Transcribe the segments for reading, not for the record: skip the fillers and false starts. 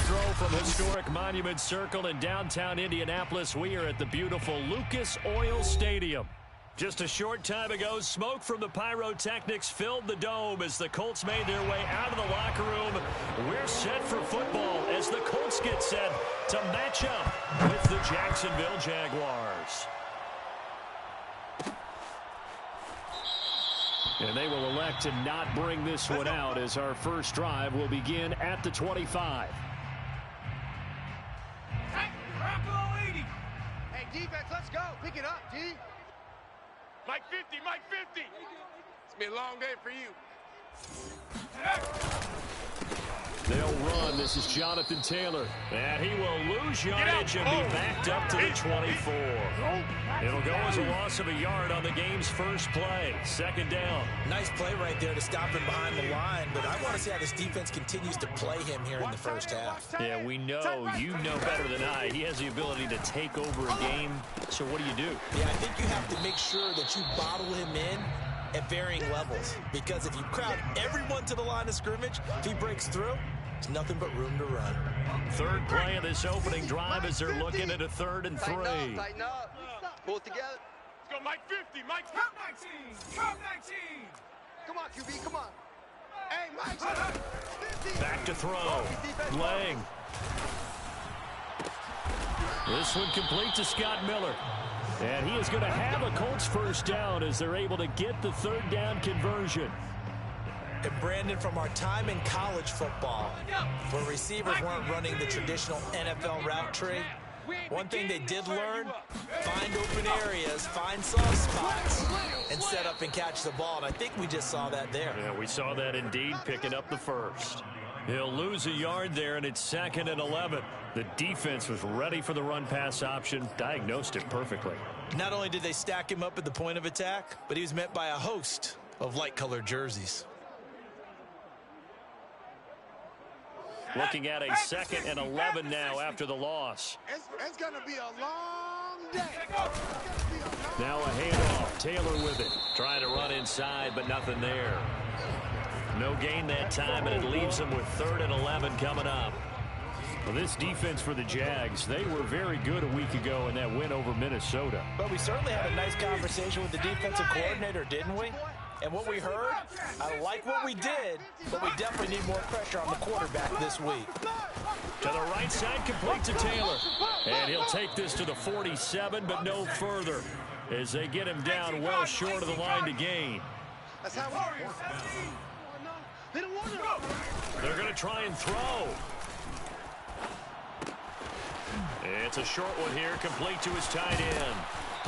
throw from historic Monument Circle in downtown Indianapolis. We are at the beautiful Lucas Oil Stadium. Just a short time ago, smoke from the pyrotechnics filled the dome as the Colts made their way out of the locker room. We're set for football as the Colts get set to match up with the Jacksonville Jaguars. And they will elect to not bring this one out as our first drive will begin at the 25. Hey, defense, let's go. Pick it up, D. Mike 50, Mike 50. It's been a long day for you. They'll run. This is Jonathan Taylor. And he will lose yardage and be backed up to the 24. It'll go as a loss of a yard on the game's first play. Second down. Nice play right there to stop him behind the line, but I want to see how this defense continues to play him here in the first half. Yeah, we know. You know better than I. He has the ability to take over a game. So what do you do? Yeah, I think you have to make sure that you bottle him in at varying levels, because if you crowd everyone to the line of scrimmage, if he breaks through, there's nothing but room to run. Third play of this opening drive as they're looking at a 3rd and 3. Tighten up. Pull it together. Let's go, Mike 50, Mike 50. Come 19. Come 19. Come on, QB, come on. Hey, Mike. Back to throw. Lang. This one complete to Scott Miller. And he is going to have a Colts first down as they're able to get the 3rd down conversion. And Brandon, from our time in college football, where receivers weren't running the traditional NFL route tree, one thing they did learn, find open areas, find soft spots, and set up and catch the ball. And I think we just saw that there. Yeah, we saw that indeed, picking up the first. He'll lose a yard there, and it's 2nd and 11. The defense was ready for the run-pass option, diagnosed it perfectly. Not only did they stack him up at the point of attack, but he was met by a host of light-colored jerseys. Looking at a 2nd and 11 now after the loss. It's going to be a long day. Now a handoff. Taylor with it. Trying to run inside, but nothing there. No gain that time, and it leaves them with 3rd and 11 coming up. Well, this defense for the Jags, they were very good a week ago in that win over Minnesota. But we certainly had a nice conversation with the defensive coordinator, didn't we? And what we heard, I like what we did, but we definitely need more pressure on the quarterback this week. To the right side, complete to Taylor. And he'll take this to the 47, but no further, as they get him down well short of the line to gain. They're going to try and throw. It's a short one here, complete to his tight end.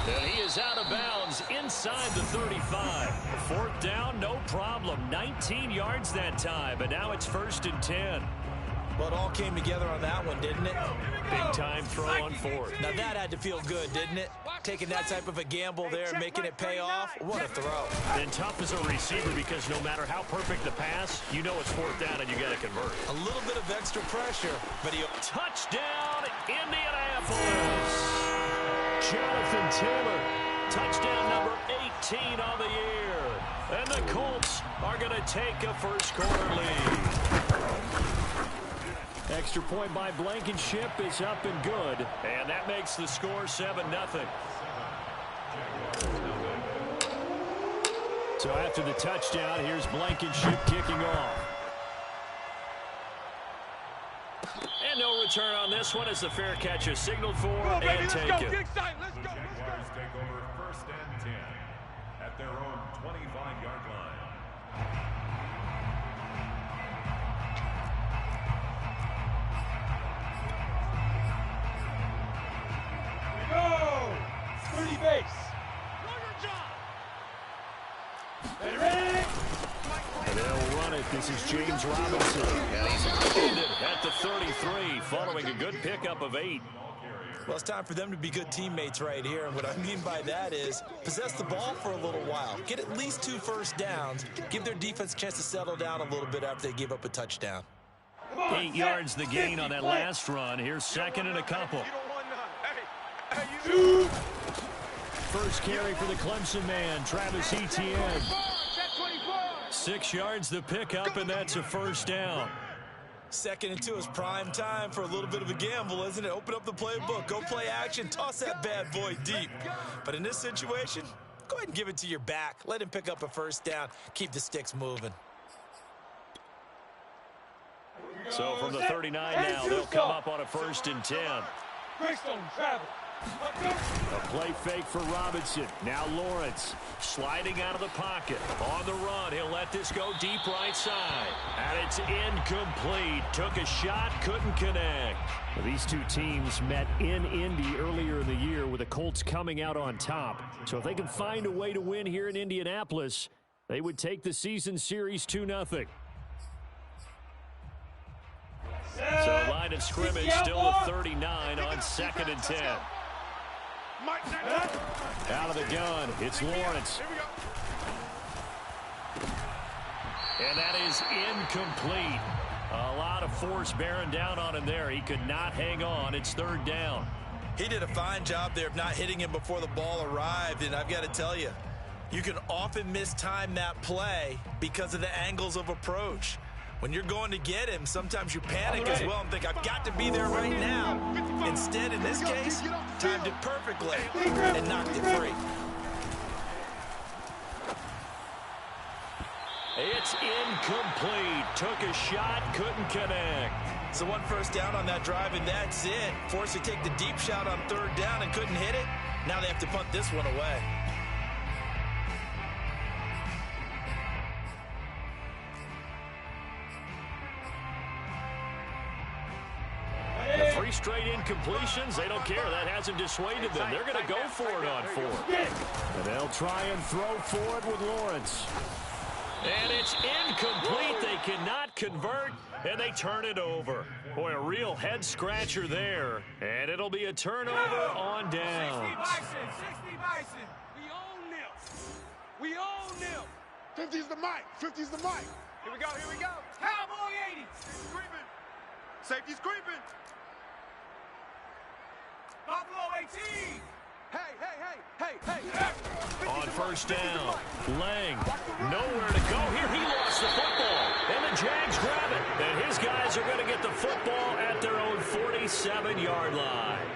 And he is out of bounds inside the 35. 4th down, no problem. 19 yards that time, but now it's 1st and 10. Well, it all came together on that one, didn't it? Big time throw on 4th. Now that had to feel good, didn't it? Taking that type of a gamble there, making it pay off. What a throw. And tough as a receiver because no matter how perfect the pass, you know it's 4th down and you got to convert. A little bit of extra pressure, but he... Touchdown, Indianapolis. Jonathan Taylor, touchdown number 18 on the year. And the Colts are going to take a first-quarter lead. Extra point by Blankenship is up and good. And that makes the score 7-0. So after the touchdown, here's Blankenship kicking off. And no return on this one as the fair catch is signaled for and taken. Let's go. Jaguars take over 1st and 10 at their own 25-yard line. Go! 30 base. And they'll run it. This is James Robinson. And he's extended at the 33 following a good pickup of 8. Well, it's time for them to be good teammates right here. And what I mean by that is possess the ball for a little while. Get at least 2 first downs. Give their defense a chance to settle down a little bit after they give up a touchdown. 8 yards the gain on that last run. Here's 2nd and a couple. First carry for the Clemson man, Travis Etienne. 6 yards the pickup, and that's a first down. 2nd and 2 is prime time for a little bit of a gamble, isn't it? Open up the playbook, go play action, toss that bad boy deep. But in this situation, go ahead and give it to your back. Let him pick up a first down. Keep the sticks moving. So from the 39 now, they'll come up on a 1st and 10. A play fake for Robinson. Now Lawrence sliding out of the pocket. On the run, he'll let this go deep right side. And it's incomplete. Took a shot, couldn't connect. Well, these two teams met in Indy earlier in the year with the Colts coming out on top. So if they can find a way to win here in Indianapolis, they would take the season series 2-0. So line of scrimmage still a 39 on 2nd and 10. Out of the gun, it's Lawrence. And that is incomplete. A lot of force bearing down on him there. He could not hang on. It's 3rd down. He did a fine job there of not hitting him before the ball arrived, and I've got to tell you, you can often mistime that play because of the angles of approach. When you're going to get him, sometimes you panic as well and think, I've got to be there right now. Instead, in this case, timed it perfectly and knocked it free. It's incomplete. Took a shot, couldn't connect. So 1 first down on that drive, and that's it. Forced to take the deep shot on 3rd down and couldn't hit it. Now they have to punt this one away. The 3 straight incompletions, they don't care. That hasn't dissuaded them. They're going to go for it on 4th. And they'll try and throw for it with Lawrence. And it's incomplete. They cannot convert, and they turn it over. Boy, a real head-scratcher there. And it'll be a turnover on down. 60 Bison. We own them. We own them. 50's the mic. 50's the mic. Here we go. Cowboy 80. Creeping. Safety's creeping. Buffalo 18. Hey. On 1st down, Lang, nowhere to go here. He lost the football, and the Jags grab it. And his guys are going to get the football at their own 47-yard line.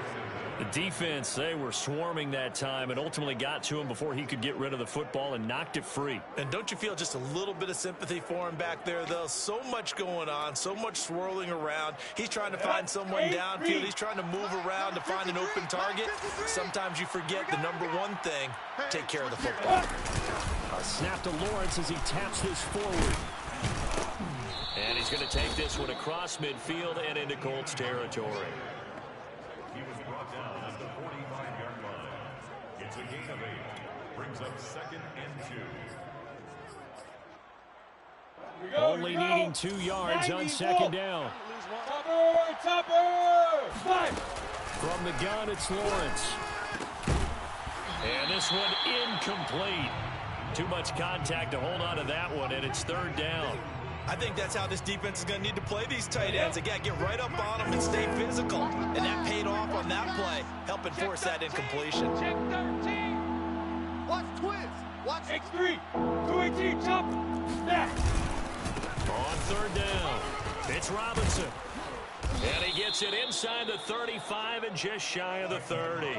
The defense, they were swarming that time and ultimately got to him before he could get rid of the football and knocked it free. And don't you feel just a little bit of sympathy for him back there, though? So much going on, so much swirling around. He's trying to find someone downfield. He's trying to move around to find an open target. Sometimes you forget the number one thing, take care of the football. A snap to Lawrence as he taps this forward. And he's going to take this one across midfield and into Colts territory. He was brought down at the 45-yard line. It's a gain of 8. Brings up 2nd and 2. Only needing 2 yards on 2nd down. Topper! From the gun, it's Lawrence. And this one incomplete. Too much contact to hold on to that one, and it's 3rd down. I think that's how this defense is going to need to play these tight ends. They got to get right up on them and stay physical. And that paid off on that play, helping force that incompletion. Check 13. Watch twins. Watch X3. 218 jump. Snap. On 3rd down, it's Robinson. And he gets it inside the 35 and just shy of the 30.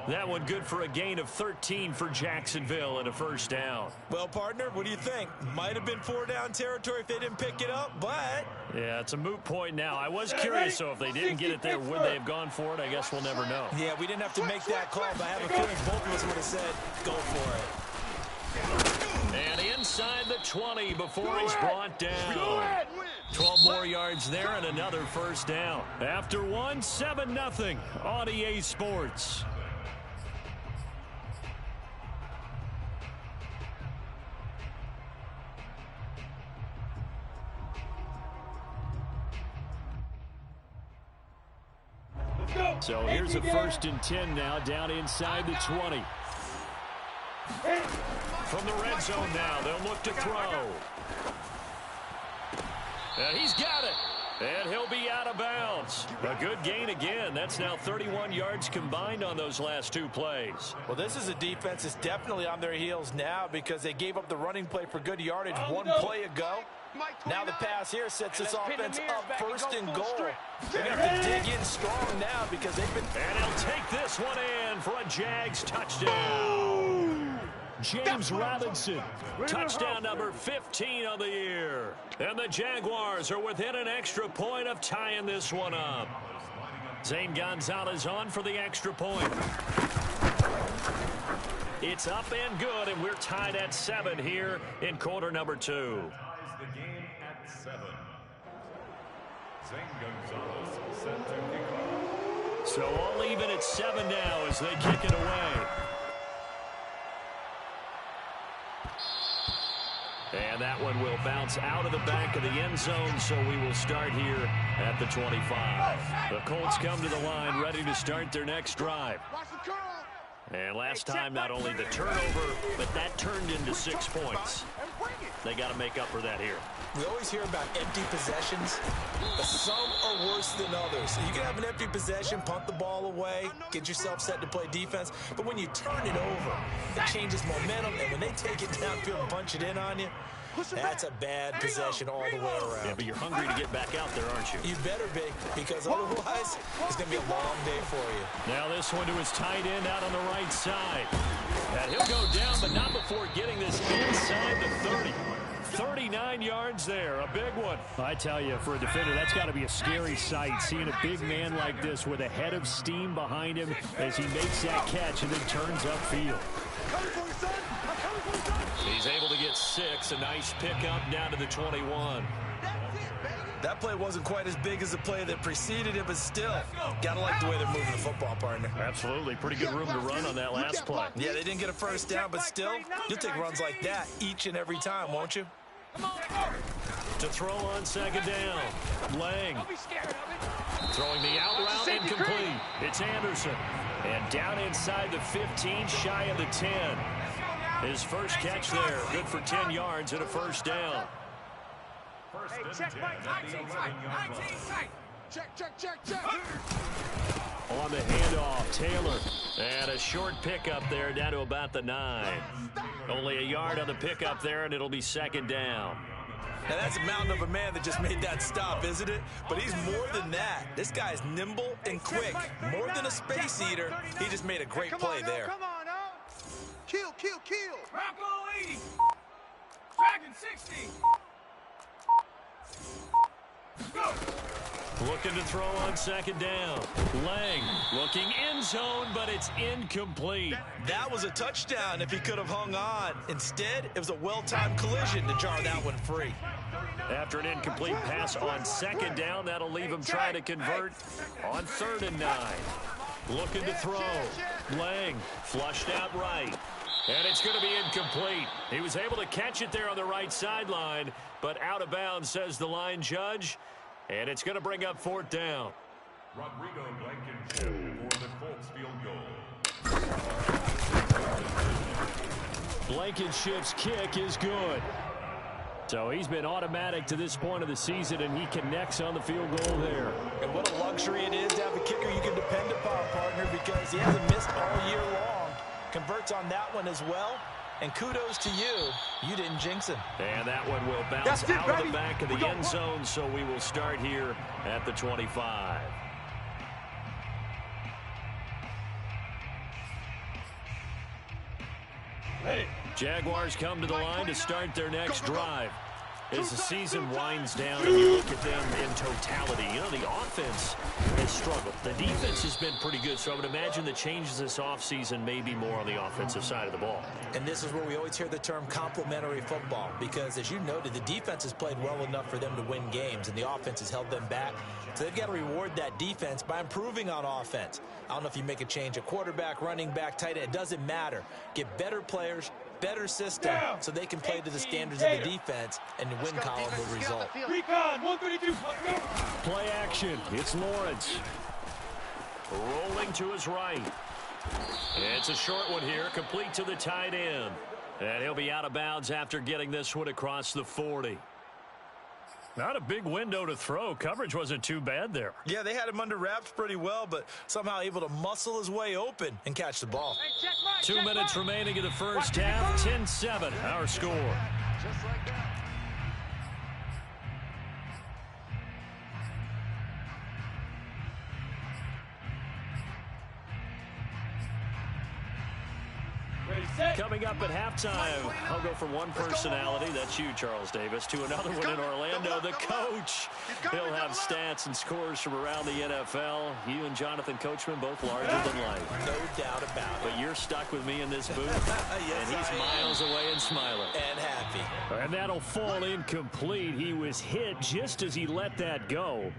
That one good for a gain of 13 for Jacksonville and a 1st down. Well, partner, what do you think? Might have been 4-down territory if they didn't pick it up, but... Yeah, it's a moot point now. I was curious, so if they didn't get it there, would they have gone for it? I guess we'll never know. Yeah, we didn't have to make that call, but I have a feeling both of us would have said, go for it. And inside the 20 before he's brought down. 12 more yards there and another 1st down. After one, 7-0 on EA Sports. So here's a 1st and 10 now, down inside the 20. From the red zone now, they'll look to throw. And he's got it. And he'll be out of bounds. A good gain again. That's now 31 yards combined on those last two plays. Well, this is a defense that's definitely on their heels now because they gave up the running play for good yardage one play ago. Now the pass here sets this offense up first and goal. They're going to have to dig in strong now because they've been... And he'll take this one in for a Jags touchdown. James Robinson, touchdown number 15 on the year. And the Jaguars are within an extra point of tying this one up. Zane Gonzalez on for the extra point. It's up and good, and we're tied at 7 here in quarter number 2. The game at 7. Zane Gonzalez set to kick off. So all even at 7 now as they kick it away. And that one will bounce out of the back of the end zone, so we will start here at the 25. The Colts come to the line, ready to start their next drive. And last time, not only the turnover, but that turned into 6 points. They got to make up for that here. We always hear about empty possessions, but some are worse than others. You can have an empty possession, punt the ball away, get yourself set to play defense, but when you turn it over, it changes momentum, and when they take it downfield and punch it in on you, that's a bad possession all the way around. Yeah, but you're hungry to get back out there, aren't you? You better be, because otherwise, it's going to be a long day for you. Now this one to his tight end out on the right side. And he'll go down, but not before getting this inside the 30. 39 yards there, a big one. I tell you, for a defender, that's got to be a scary sight, seeing a big man like this with a head of steam behind him as he makes that catch and then turns upfield. He's able to get 6, a nice pickup down to the 21. That play wasn't quite as big as the play that preceded it, but still, got to like the way they're moving the football, partner. Absolutely. Pretty good room to run on that last play. Yeah, they didn't get a first down, but still, you'll take runs like that each and every time, won't you? To throw on second down. Lang. Throwing the out route incomplete. It's Anderson. And down inside the 15, shy of the 10. His first catch there, good for 10 yards and a first down. Check. On the handoff, Taylor. And a short pickup there down to about the 9. Only a yard on the pickup there, and it'll be second down. Now, that's a mountain of a man that just made that stop, isn't it? But he's more than that. This guy's nimble and quick. More than a space eater. He just made a great play there. Come on, Kill. Rocco 80. Dragon 60. Looking to throw on second down. Lang looking end zone, but it's incomplete. That was a touchdown if he could have hung on. Instead, it was a well-timed collision to jar that one free. After an incomplete pass on second down, that'll leave him trying to convert on 3rd and 9. Looking to throw. Lang flushed out right. And it's going to be incomplete. He was able to catch it there on the right sideline, but out of bounds, says the line judge. And it's going to bring up 4th down. Rodrigo Blankenship for the Colts field goal. Blankenship's kick is good. So he's been automatic to this point of the season, and he connects on the field goal there. And what a luxury it is to have a kicker you can depend upon, partner, because he hasn't missed all year long. Converts on that one as well. And kudos to you. You didn't jinx him. And that one will bounce out of the back of the end zone, so we will start here at the 25. Jaguars come to the line to start their next drive. As the season winds down and you look at them in totality, you know, the offense has struggled. The defense has been pretty good, so I would imagine the changes this offseason may be more on the offensive side of the ball. And this is where we always hear the term complementary football, because as you noted, the defense has played well enough for them to win games, and the offense has held them back. So they've got to reward that defense by improving on offense. I don't know if you make a change at quarterback, running back, tight end. It doesn't matter. Get better players, better system, so they can play to the standards of the defense, and the win column will result. Recon 132. Play action. It's Lawrence. Rolling to his right. It's a short one here, complete to the tight end. And he'll be out of bounds after getting this one across the 40. Not a big window to throw. Coverage wasn't too bad there. Yeah, they had him under wraps pretty well, but somehow able to muscle his way open and catch the ball. 2 minutes remaining in the first half. 10-7, our score. Just like that. Coming up at halftime, I'll go from one personality, that's you, Charles Davis, to another one in Orlando, the coach. He'll have stats and scores from around the NFL. You and Jonathan Coachman both larger than life. No doubt about it. But you're stuck with me in this booth, Yes, and he's miles away and smiling. And happy. And that'll fall incomplete. He was hit just as he let that go.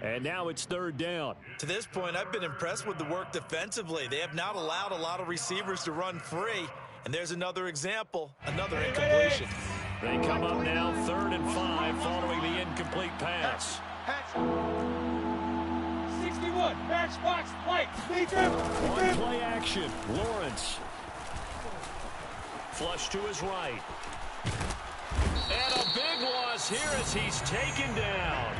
And now it's third down. To this point, I've been impressed with the work defensively. They have not allowed a lot of receivers to run free. And there's another example, another incompletion. They come up now, 3rd and 5, following the incomplete pass. 61, matchbox, play. On play action, Lawrence. Flush to his right. And a big loss here as he's taken down.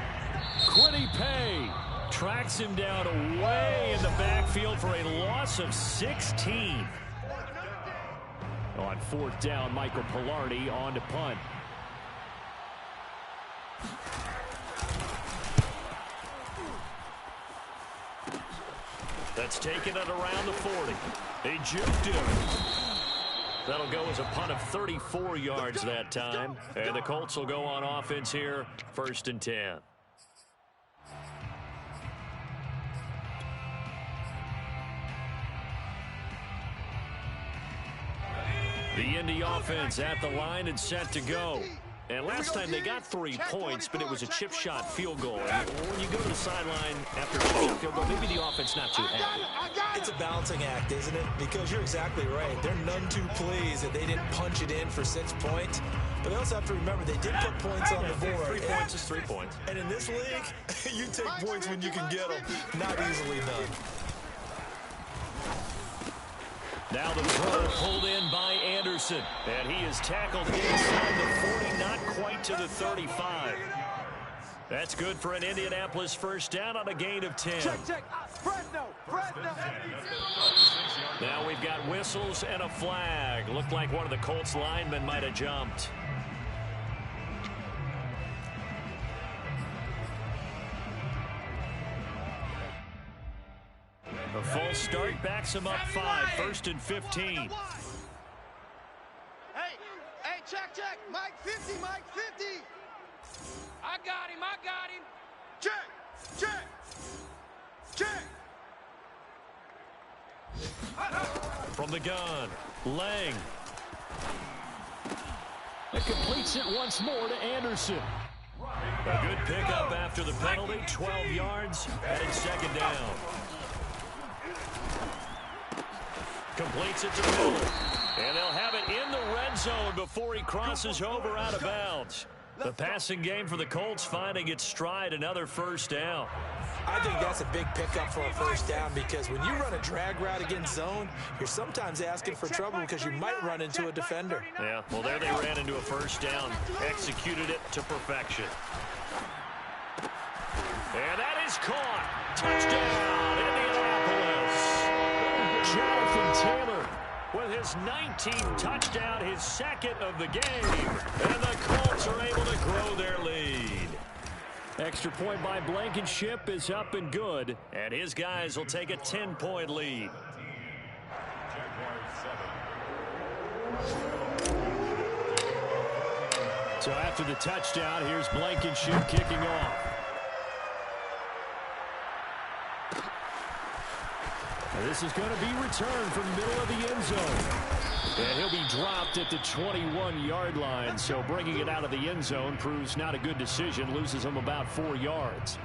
Quiddy Pay tracks him down away in the backfield for a loss of 16. On 4th down, Michael Pilardi on to punt. That's taken it around the 40. They juked him. That'll go as a punt of 34 yards that time. And the Colts will go on offense here, 1st and 10. The Indy offense at the line and set to go. And last time they got 3 points, but it was a chip shot field goal. And when you go to the sideline after a chip shot field goal, maybe the offense not too happy. It's a balancing act, isn't it? Because you're exactly right. They're none too pleased that they didn't punch it in for 6 points. But they also have to remember they did put points on the board. 3 points is 3 points. And in this league, you take points when you can get them. Not easily done. Now the throw pulled in by Anderson. And he is tackled inside the 40, not quite to the 35. That's good for an Indianapolis first down on a gain of 10. Check. Fresno. Now we've got whistles and a flag. Looked like one of the Colts linemen might have jumped. A false start backs him up 5, 1st and 15. Hey, check. Mike 50. I got him. Check. From the gun, Lang. It completes it once more to Anderson. A good pickup after the penalty, 12 yards, headed 2nd down. Completes it to Miller. And they'll have it in the red zone before he crosses over out of bounds. The passing game for the Colts finding its stride, another first down. I think that's a big pickup for a first down because when you run a drag route against zone, you're sometimes asking for trouble because you might run into a defender. Yeah, well, there they ran into a first down, executed it to perfection. And that is caught. Touchdown, Indianapolis. Jonathan Taylor with his 19th touchdown, his 2nd of the game. And the Colts are able to grow their lead. Extra point by Blankenship is up and good. And his guys will take a 10-point lead. So after the touchdown, here's Blankenship kicking off. And this is going to be returned from the middle of the end zone. And he'll be dropped at the 21-yard line. So bringing it out of the end zone proves not a good decision. Loses him about 4 yards.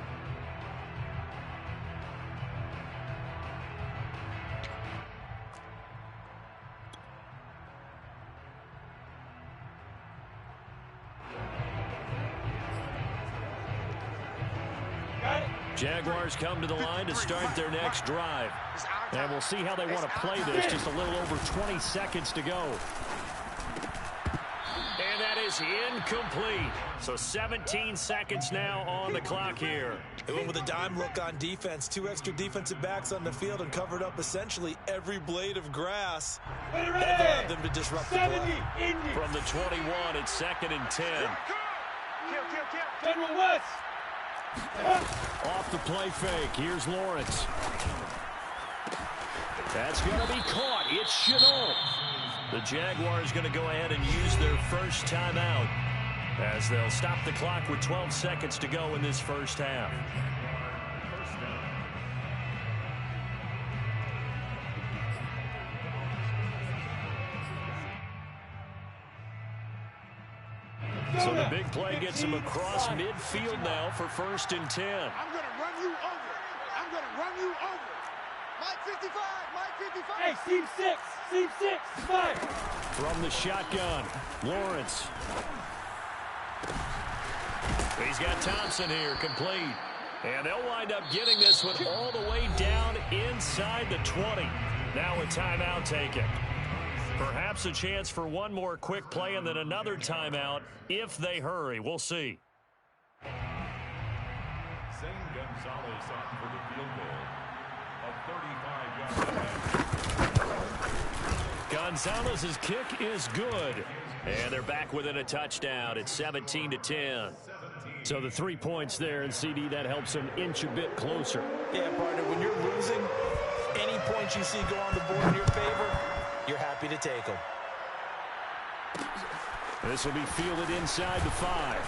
Jaguars come to the line to start their next drive. And we'll see how they want to play this. Just a little over 20 seconds to go. And that is is incomplete. So 17 seconds now on the clock here. They went with a dime look on defense. 2 extra defensive backs on the field and covered up essentially every blade of grass. That allowed them to disrupt the play. From the 21, it's 2nd and 10. General West. Off the play fake. Here's Lawrence. That's going to be caught. It's Chenault. The Jaguars going to go ahead and use their first timeout as they'll stop the clock with 12 seconds to go in this first half. So the big play gets him across midfield now for 1st and 10. I'm going to run you over. I'm going to run you over. Mike 55, Mike 55. Hey, seam 6, 5. From the shotgun, Lawrence. He's got Thompson here, complete. And they'll wind up getting this one all the way down inside the 20. Now a timeout taken. Perhaps a chance for one more quick play and then another timeout if they hurry. We'll see. Zane Gonzalez on for the field goal. A 35-yard line. Gonzalez's kick is good. And they're back within a touchdown. It's 17-10. So the 3 points there, and CD, that helps them inch a bit closer. Yeah, partner, when you're losing, any points you see go on the board in your favor, you're happy to take them. This will be fielded inside the 5.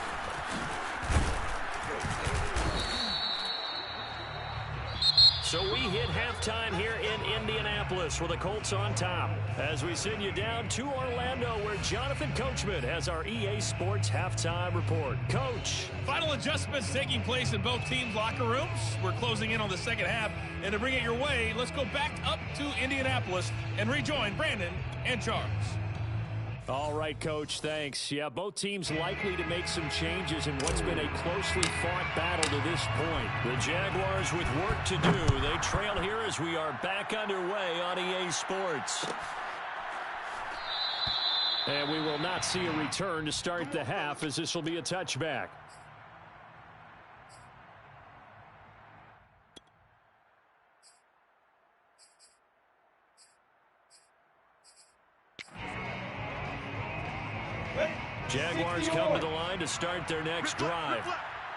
So we hit halftime here in Indianapolis with the Colts on top. As we send you down to Orlando where Jonathan Coachman has our EA Sports halftime report. Coach. Final adjustments taking place in both teams' locker rooms. We're closing in on the second half. And to bring it your way, let's go back up to Indianapolis and rejoin Brandon and Charles. All right, Coach, thanks. Yeah, both teams likely to make some changes in what's been a closely fought battle to this point. The Jaguars with work to do. They trail here as we are back underway on EA Sports. And we will not see a return to start the half as this will be a touchback. Jaguars come to the line to start their next drive.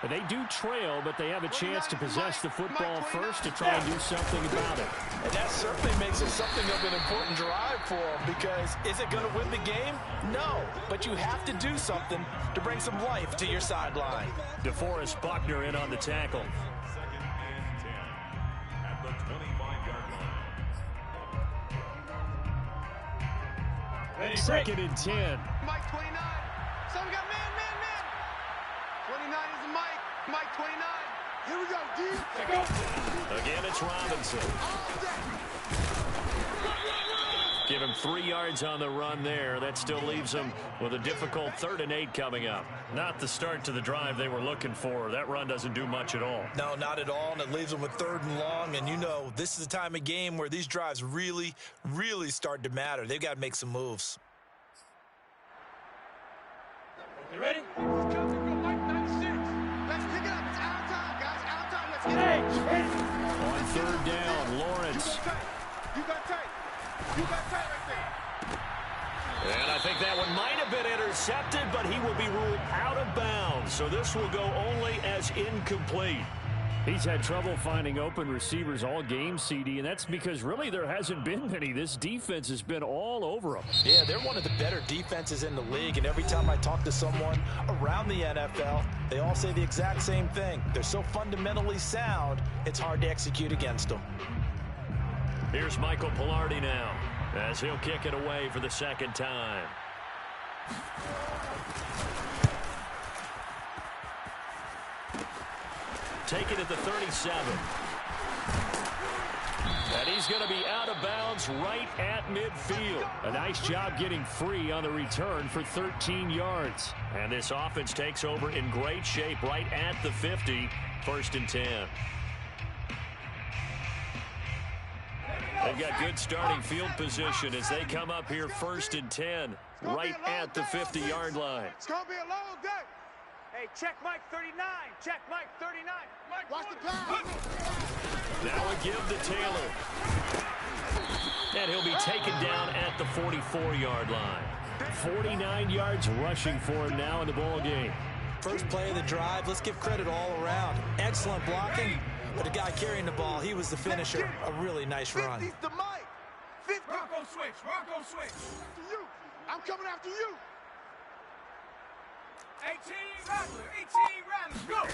They do trail, but they have a chance to possess the football first to try and do something about it. And that certainly makes it something of an important drive for them, because is it going to win the game? No, but you have to do something to bring some life to your sideline. DeForest Buckner in on the tackle. 2nd and 10 at the 25-yard line. 2nd and 10. Mike 29. So we got man. 29 is the Mike. Mike 29. Here we go, D. Again, it's Robinson. Give him 3 yards on the run there. That still leaves him with a difficult 3rd and 8 coming up. Not the start to the drive they were looking for. That run doesn't do much at all. No, not at all, and it leaves them with 3rd and long. And you know, this is a time of game where these drives really, really start to matter. They've got to make some moves. You ready? Let's pick it up. It's our time, guys. Our time. Let's get it. On 3rd down, Lawrence. You got tight right there. And I think that one might have been intercepted, but he will be ruled out of bounds. So this will go only as incomplete. He's had trouble finding open receivers all game, CD, and that's because really there hasn't been many. This defense has been all over him. Yeah, they're one of the better defenses in the league, and every time I talk to someone around the NFL, they all say the exact same thing. They're so fundamentally sound, it's hard to execute against them. Here's Michael Pilardi now as he'll kick it away for the 2nd time. Take it at the 37. And he's going to be out of bounds right at midfield. A nice job getting free on the return for 13 yards. And this offense takes over in great shape right at the 50. 1st and 10. They've got good starting field position as they come up here 1st and 10, right at the 50-yard line. It's going to be a long day. Hey, check Mike 39. Check Mike 39. Mike, watch the pass. Now a give to Taylor. And he'll be taken down at the 44-yard line. 49 yards rushing for him now in the ball game. First play of the drive, let's give credit all around. Excellent blocking, but the guy carrying the ball, he was the finisher. A really nice run. 50's the Mike. 50. Rocco switch. Rocco switch. After you. I'm coming after you. 18 Rattler. 18 Rattler.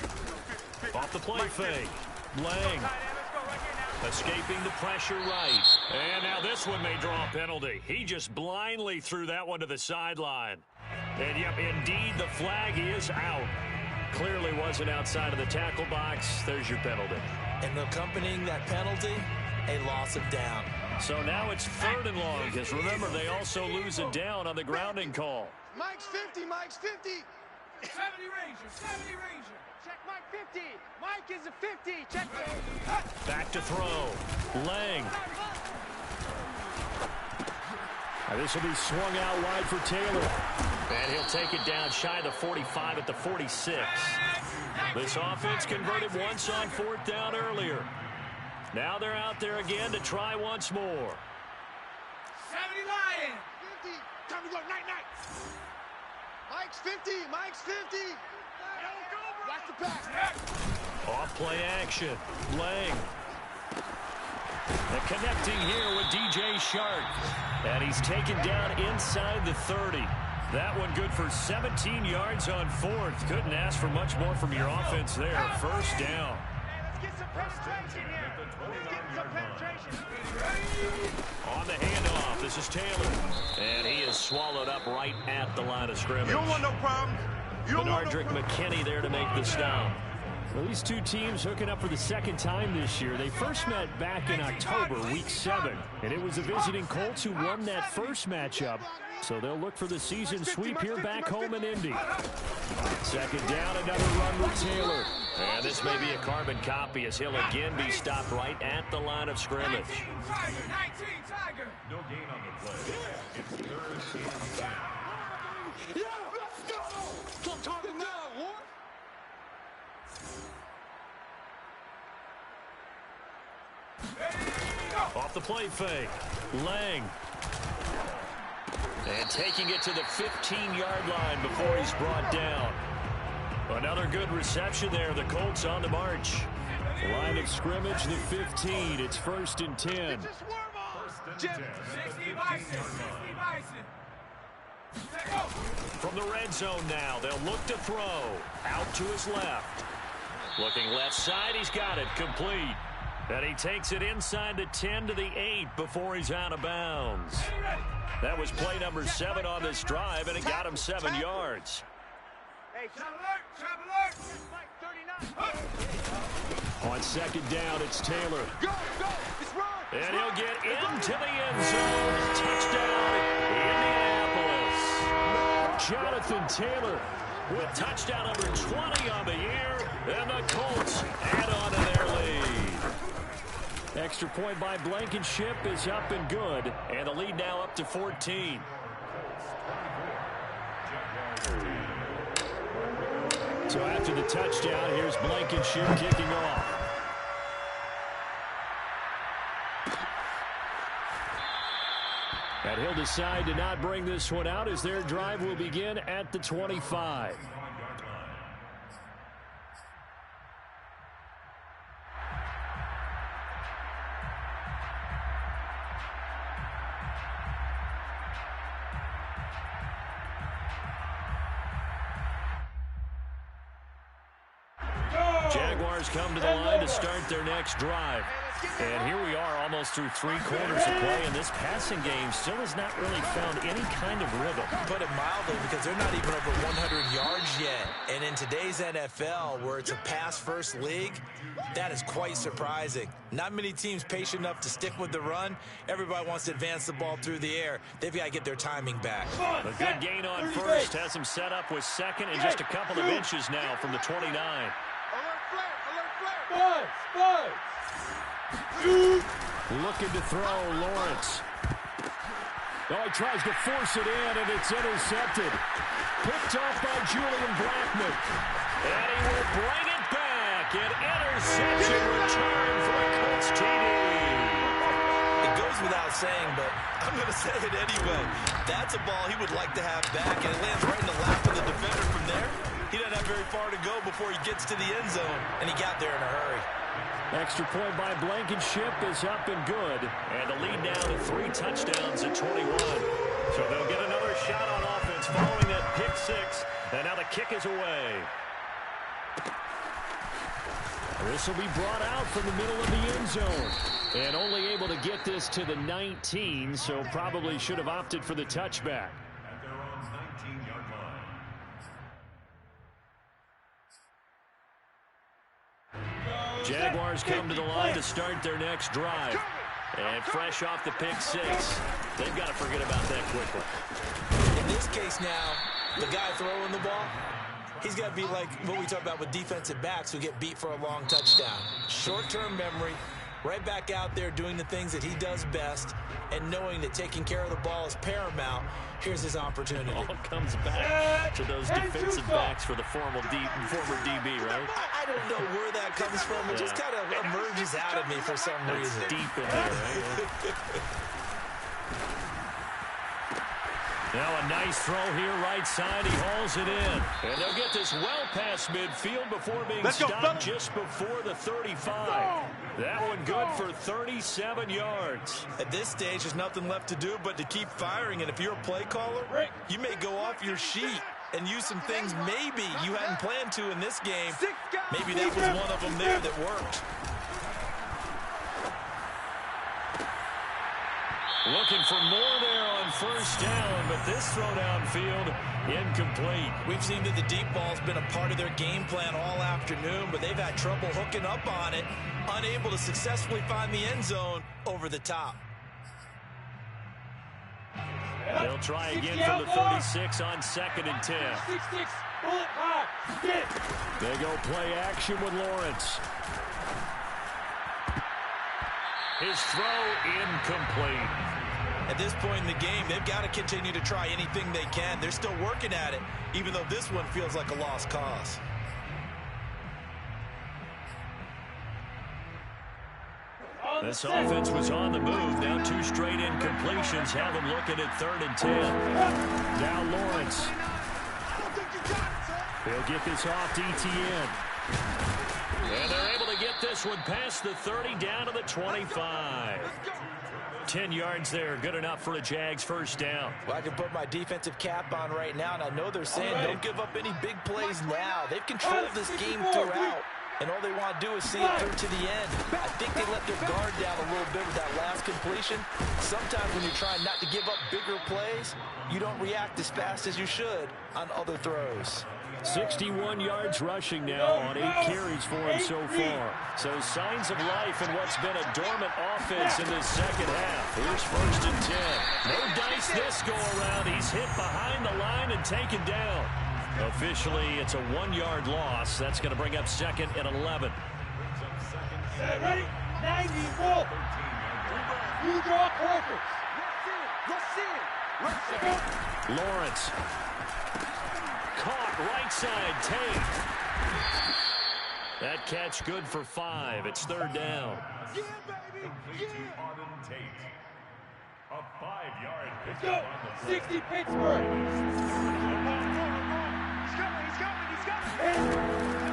Go. Off the play fake. Lang. Escaping the pressure right. And now this one may draw a penalty. He just blindly threw that one to the sideline. And, yep, indeed, the flag is out. Clearly wasn't outside of the tackle box. There's your penalty. And accompanying that penalty, a loss of down. So now it's 3rd and long, because remember, they also lose a down on the grounding call. Mike's 50. Mike's 50. 70 Ranger. 70 Ranger. Check Mike 50. Mike is a 50. Check. Back to throw. Lang. Now this will be swung out wide for Taylor. And he'll take it down shy of the 45 at the 46. This offense converted once on 4th down earlier. Now they're out there again to try once more. 70 Lion. 50. Time to go. Night. Mike's 50. Mike's 50. Watch the pass. Off play action. Lang. And connecting here with DJ Shark. And he's taken down inside the 30. That one good for 17 yards on 4th. Couldn't ask for much more from your offense there. 1st down. Let's get some penetration here. Let's get some penetration. On the handoff, this is Taylor. And he is swallowed up right at the line of scrimmage. You don't want no problems. Benardrick McKinney there to make the stop. Well, these two teams hooking up for the 2nd time this year. They first met back in October, Week 7. And it was the visiting Colts who won that first matchup. So they'll look for the season sweep here back home in Indy. 2nd down, another run with Taylor. And this may be a carbon copy as he'll again be stopped right at the line of scrimmage. 19 Tiger. No gain on the play. It's 3rd and 10. Yeah, let's go. Stop talking now, Ward. Off the play fake. Lang. And taking it to the 15-yard line before he's brought down. Another good reception there. The Colts on the march. Line of scrimmage, the 15. It's 1st and 10. Jim. 60 Bison. 60 Bison. From the red zone now, they'll look to throw. Out to his left. Looking left side, he's got it. Complete. And he takes it inside the 10 to the 8 before he's out of bounds. That was play number 7 on this drive, and it got him 7 yards. Hey, trap alert. Mike 39. On 2nd down, it's Taylor. Go. It's wrong. And he'll get into the end zone. Touchdown, Indianapolis. Jonathan Taylor with touchdown number 20 on the year, and the Colts add on to their lead. Extra point by Blankenship is up and good, and the lead now up to 14. So after the touchdown, here's Blankenship kicking off. And he'll decide to not bring this one out as their drive will begin at the 25. Jaguars come to the line to start their next drive. And here we are almost through 3 quarters of play, and this passing game still has not really found any kind of rhythm. Put it mildly, because they're not even over 100 yards yet. And in today's NFL, where it's a pass-first league, that is quite surprising. Not many teams patient enough to stick with the run. Everybody wants to advance the ball through the air. They've got to get their timing back. A good gain on first has him set up with 2nd and just a couple of inches now from the 29. Looking to throw, Lawrence. Oh, he tries to force it in, and it's intercepted. Picked off by Julian Blackman. And he will bring it back. An interception return for a Colts TD. It goes without saying, but I'm going to say it anyway. That's a ball he would like to have back, and it lands right in the lap of the defender from there. He doesn't have very far to go before he gets to the end zone, and he got there in a hurry. Extra point by Blankenship is up and good. And the lead now to 3 touchdowns at 21. So they'll get another shot on offense following that pick 6. And now the kick is away. This will be brought out from the middle of the end zone. And only able to get this to the 19, so probably should have opted for the touchback. At their own 19-yard line. Jaguars come to the line to start their next drive. And fresh off the pick 6, they've got to forget about that quickly. In this case now, the guy throwing the ball, he's got to be like what we talk about with defensive backs who get beat for a long touchdown. Short-term memory, right back out there doing the things that he does best, and knowing that taking care of the ball is paramount. Here's his opportunity. All comes back to those defensive backs for the former DB, right? I don't know where that comes from. It just kind of emerges out of me for some reason. Deep in there, right? Now a nice throw here, right side. He hauls it in. And they'll get this well past midfield before being stopped just before the 35. That one good for 37 yards. At this stage, there's nothing left to do but to keep firing. And if you're a play caller, you may go off your sheet and use some things maybe you hadn't planned to in this game. Maybe that was one of them there that worked. Looking for more there on first down, but this throw downfield incomplete. We've seen that the deep ball's been a part of their game plan all afternoon, but they've had trouble hooking up on it, unable to successfully find the end zone over the top. They'll try again from the 36 on 2nd and 10. They go play action with Lawrence. His throw incomplete. At this point in the game, they've got to continue to try anything they can. They're still working at it, even though this one feels like a lost cause. This offense was on the move. Now 2 straight incompletions have them looking at 3rd and 10. Now Lawrence. He'll get this off to ETN. And they're able to get this one past the 30 down to the 25. 10 yards there, good enough for a Jags first down. Well, I can put my defensive cap on right now, and I know they're saying don't give up any big plays now. They've controlled this game throughout, and all they want to do is see it through to the end. I think they let their guard down a little bit with that last completion. Sometimes when you're trying not to give up bigger plays, you don't react as fast as you should on other throws. 61 yards rushing now on 8 carries for him so far. So signs of life in what's been a dormant offense in this second half. Here's 1st and 10. No dice this go around. He's hit behind the line and taken down. Officially, it's a 1-yard loss. That's going to bring up 2nd and 11. Ready? 94. You draw perfect. Lawrence. Caught right side, Tate. That catch good for 5. It's 3rd down. Complete to Auden Tate. A 5-yard pickup on the play. 60 Pittsburgh. He's coming.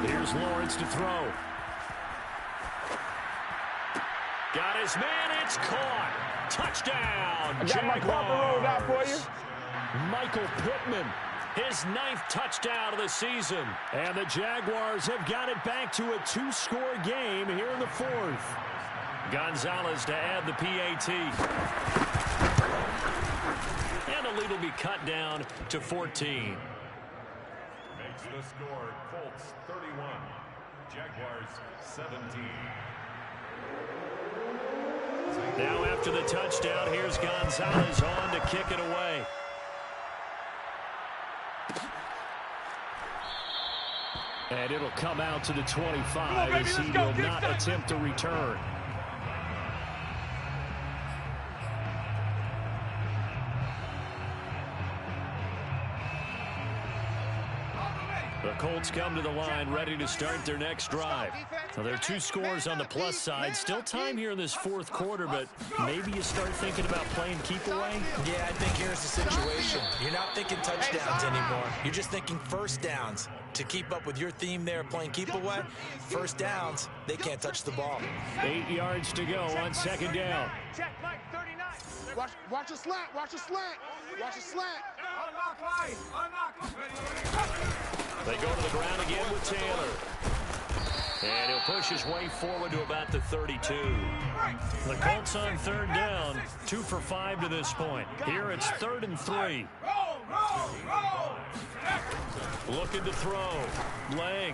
Here's Lawrence to throw. Got his man, it's caught. Touchdown, I got my proper road out for you. Michael Pittman. His 9th touchdown of the season. And the Jaguars have got it back to a 2-score game here in the 4th. Gonzalez to add the PAT. And the lead will be cut down to 14. Makes the score Colts 31, Jaguars 17. Now after the touchdown, here's Gonzalez on to kick it away. And it'll come out to the 25 as he will not attempt to return. The Colts come to the line ready to start their next drive. Now, there are 2 scores on the plus side. Still time here in this fourth quarter, but maybe you start thinking about playing keep away? Yeah, I think here's the situation. You're not thinking touchdowns anymore. You're just thinking first downs. To keep up with your theme there, playing keep away, first downs, they can't touch the ball. 8 yards to go on second down. Check Mike 39. Watch a slant. Watch a slant. Watch a slant. They go to the ground again with Taylor. And he'll push his way forward to about the 32. The Colts on third down, 2 for 5 to this point. Here it's 3rd and 3. Looking to throw. Lang.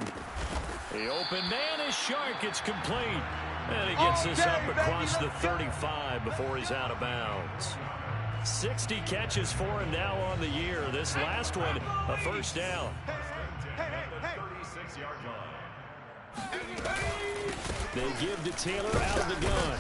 The open man is Shark. It's complete. And he gets this up across the 35 before he's out of bounds. 60 catches for him now on the year. This last one, a first down. They give to Taylor out of the gun.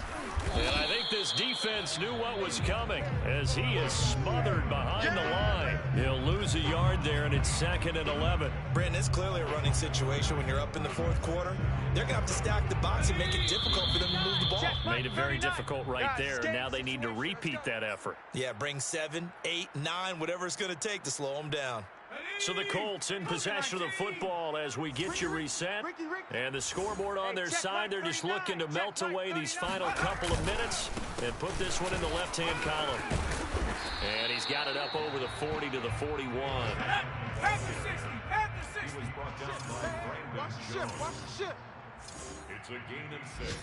And I think this defense knew what was coming as he is smothered behind the line. He'll lose a yard there, and it's 2nd and 11. Brandon, it's clearly a running situation when you're up in the fourth quarter. They're going to have to stack the box and make it difficult for them to move the ball. Made it very difficult right there. Now they need to repeat that effort. Yeah, bring 7, 8, 9, whatever it's going to take to slow them down. So the Colts in possession of the football as we get you reset. And the scoreboard on their side, they're just looking to melt away these final couple of minutes and put this one in the left-hand column. And he's got it up over the 40 to the 41. It's a gain of 6.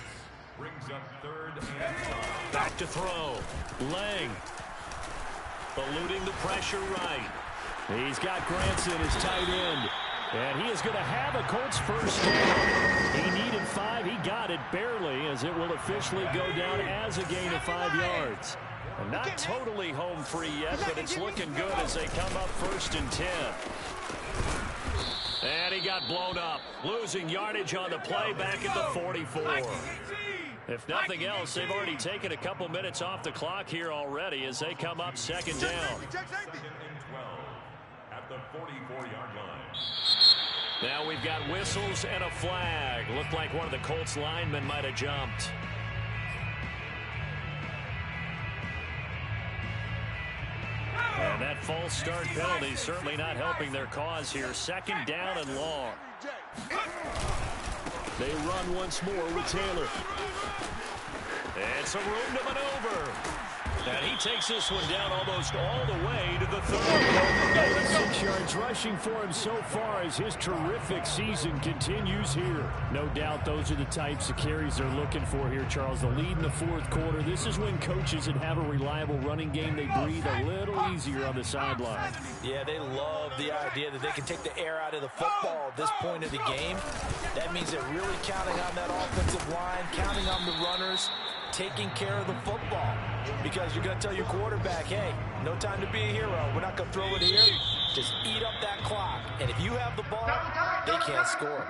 Brings up 3rd and 5. Back to throw. Lang. Eluding the pressure right. He's got Granson as tight end. And he is going to have a Colts first down. He needed 5. He got it barely as it will officially go down as a gain of 5 yards. And not totally home free yet, but it's looking good as they come up 1st and 10. And he got blown up. Losing yardage on the play back at the 44. If nothing else, they've already taken a couple minutes off the clock here already as they come up 2nd down. 2nd and 12 at the 44-yard line. Now we've got whistles and a flag. Looked like one of the Colts linemen might have jumped. And that false start penalty certainly not helping their cause here. 2nd down and long. They run once more with Taylor. And some room to maneuver. And he takes this one down almost all the way to the 30. 6 yards rushing for him so far as his terrific season continues here. No doubt those are the types of carries they're looking for here, Charles. The lead in the fourth quarter. This is when coaches that have a reliable running game, they breathe a little easier on the sideline. Yeah, they love the idea that they can take the air out of the football at this point of the game. That means they're really counting on that offensive line, counting on the runners, taking care of the football. Because you're going to tell your quarterback, hey, no time to be a hero. We're not going to throw it here. Just eat up that clock. And if you have the ball, they can't score.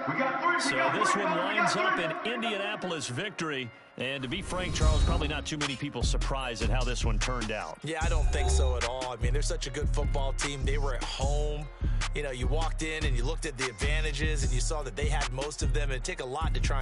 So this one lines up an Indianapolis victory. And to be frank, Charles, probably not too many people surprised at how this one turned out. Yeah, I don't think so at all. I mean, they're such a good football team. They were at home. You know, you walked in and you looked at the advantages and you saw that they had most of them. It'd take a lot to try